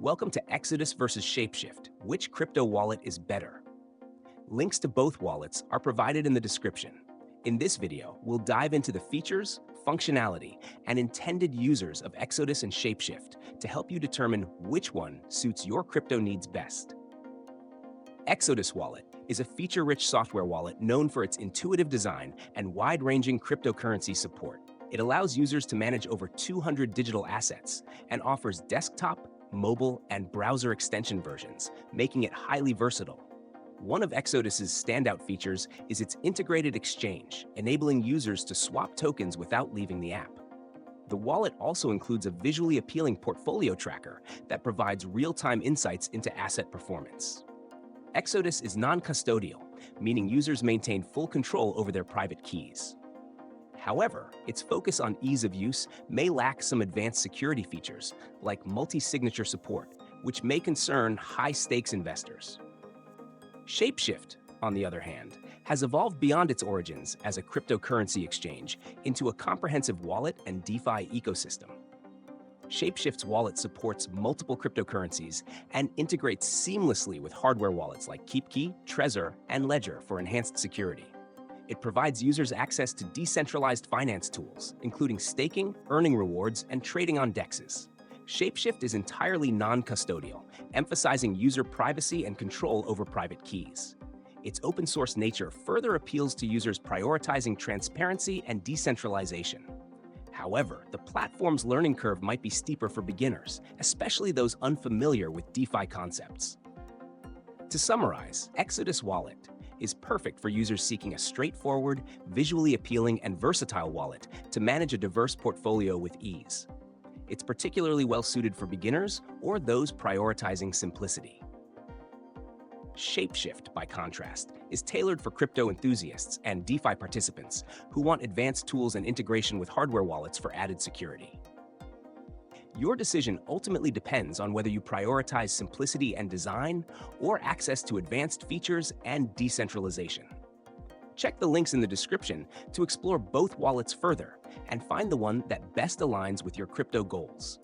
Welcome to Exodus versus Shapeshift. Which crypto wallet is better? Links to both wallets are provided in the description. In this video, we'll dive into the features, functionality, and intended users of Exodus and Shapeshift to help you determine which one suits your crypto needs best. Exodus Wallet is a feature-rich software wallet known for its intuitive design and wide-ranging cryptocurrency support. It allows users to manage over 200 digital assets and offers desktop, mobile, and browser extension versions, making it highly versatile. One of Exodus's standout features is its integrated exchange, enabling users to swap tokens without leaving the app. The wallet also includes a visually appealing portfolio tracker that provides real-time insights into asset performance. Exodus is non-custodial, meaning users maintain full control over their private keys. However, its focus on ease of use may lack some advanced security features, like multi-signature support, which may concern high-stakes investors. Shapeshift, on the other hand, has evolved beyond its origins as a cryptocurrency exchange into a comprehensive wallet and DeFi ecosystem. Shapeshift's wallet supports multiple cryptocurrencies and integrates seamlessly with hardware wallets like KeepKey, Trezor, and Ledger for enhanced security. It provides users access to decentralized finance tools, including staking, earning rewards, and trading on DEXs. Shapeshift is entirely non-custodial, emphasizing user privacy and control over private keys. Its open-source nature further appeals to users prioritizing transparency and decentralization. However, the platform's learning curve might be steeper for beginners, especially those unfamiliar with DeFi concepts. To summarize, Exodus Wallet is perfect for users seeking a straightforward, visually appealing, and versatile wallet to manage a diverse portfolio with ease. It's particularly well-suited for beginners or those prioritizing simplicity. Shapeshift, by contrast, is tailored for crypto enthusiasts and DeFi participants who want advanced tools and integration with hardware wallets for added security. Your decision ultimately depends on whether you prioritize simplicity and design or access to advanced features and decentralization. Check the links in the description to explore both wallets further and find the one that best aligns with your crypto goals.